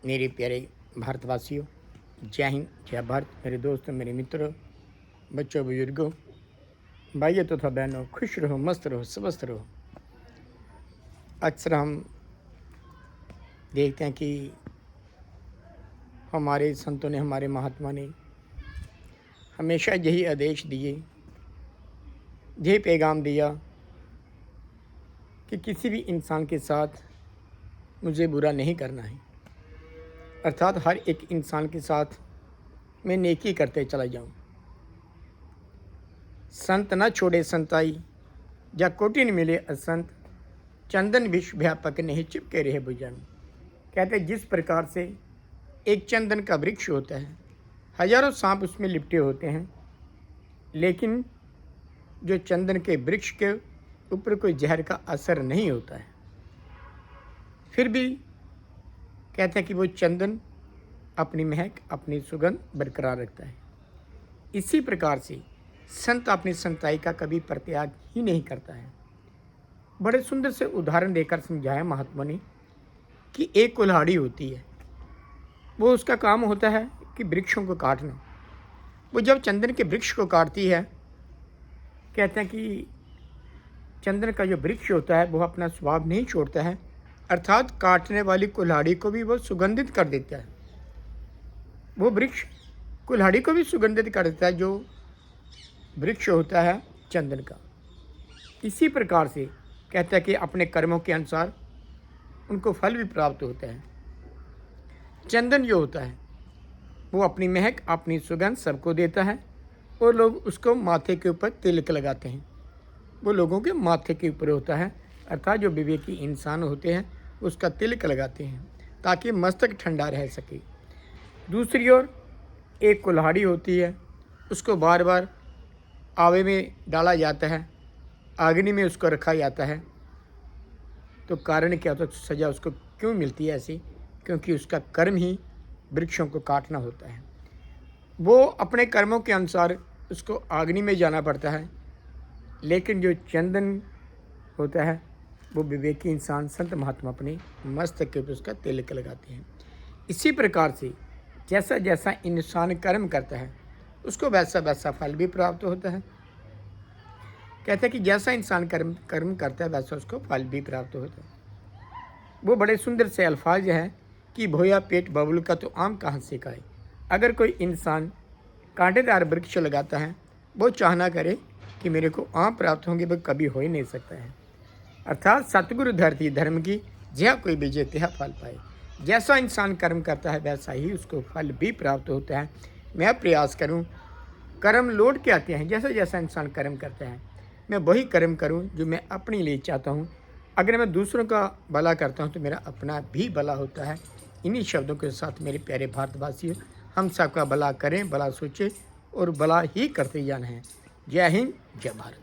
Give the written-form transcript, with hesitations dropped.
मेरे प्यारे भारतवासियों, जय हिंद, जय भारत। मेरे दोस्तों, मेरे मित्रों, बच्चों, बुजुर्गों, भाइयों तथा बहनों, खुश रहो, मस्त रहो, स्वस्थ रहो। अक्सर हम देखते हैं कि हमारे संतों ने, हमारे महात्मा ने हमेशा यही आदेश दिए, यही पैगाम दिया कि किसी भी इंसान के साथ मुझे बुरा नहीं करना है। अर्थात हर एक इंसान के साथ मैं नेकी करते चला जाऊं। संत न छोड़े संताई, या कोटि न मिले असंत, चंदन विश्व व्यापक नहीं चिपके रहे भुजन। कहते जिस प्रकार से एक चंदन का वृक्ष होता है, हजारों सांप उसमें लिपटे होते हैं, लेकिन जो चंदन के वृक्ष के ऊपर कोई जहर का असर नहीं होता है, फिर भी कहते हैं कि वो चंदन अपनी महक, अपनी सुगंध बरकरार रखता है। इसी प्रकार से संत अपनी संताई का कभी परित्याग ही नहीं करता है। बड़े सुंदर से उदाहरण देकर समझाया महात्मा ने कि एक कुल्हाड़ी होती है, वो उसका काम होता है कि वृक्षों को काटना। वो जब चंदन के वृक्ष को काटती है, कहते हैं कि चंदन का जो वृक्ष होता है वो अपना स्वाद नहीं छोड़ता है, अर्थात काटने वाली कुल्हाड़ी को भी वो सुगंधित कर देता है। वो वृक्ष कुल्हाड़ी को भी सुगंधित कर देता है, जो वृक्ष होता है चंदन का। इसी प्रकार से कहता है कि अपने कर्मों के अनुसार उनको फल भी प्राप्त होता है। चंदन जो होता है वो अपनी महक, अपनी सुगंध सबको देता है, और लोग उसको माथे के ऊपर तिलक लगाते हैं। वो लोगों के माथे के ऊपर होता है, अर्थात जो विवेकी इंसान होते हैं उसका तिलक लगाते हैं ताकि मस्तक ठंडा रह सके। दूसरी ओर एक कुल्हाड़ी होती है, उसको बार बार आवे में डाला जाता है, अग्नि में उसको रखा जाता है। तो कारण क्या होता है, सज़ा उसको क्यों मिलती है ऐसी? क्योंकि उसका कर्म ही वृक्षों को काटना होता है। वो अपने कर्मों के अनुसार उसको अग्नि में जाना पड़ता है, लेकिन जो चंदन होता है वो विवेकी इंसान, संत महात्मा अपने मस्तक के ऊपर उसका तिलक लगाते हैं। इसी प्रकार से जैसा जैसा इंसान कर्म करता है उसको वैसा वैसा फल भी प्राप्त होता है। कहते हैं कि जैसा इंसान कर्म करता है वैसा उसको फल भी प्राप्त होता है। वो बड़े सुंदर से अल्फाज हैं कि भोया पेट बबुल का तो आम कहाँ से खाए। अगर कोई इंसान कांटेदार वृक्ष लगाता है, वो चाहना करे कि मेरे को आम प्राप्त होंगे, वो कभी हो ही नहीं सकता है। अर्थात सतगुरु धरती धर्म की, जहाँ कोई विजय त्यह फल पाए। जैसा इंसान कर्म करता है वैसा ही उसको फल भी प्राप्त होता है। मैं प्रयास करूं, कर्म लौट के आते हैं। जैसा जैसा इंसान कर्म करता है मैं वही कर्म करूं जो मैं अपने लिए चाहता हूं। अगर मैं दूसरों का भला करता हूं तो मेरा अपना भी भला होता है। इन्हीं शब्दों के साथ मेरे प्यारे भारतवासियों, हम सबका भला करें, भला सोचें और भला ही करते जाना है। जय हिंद, जय भारत।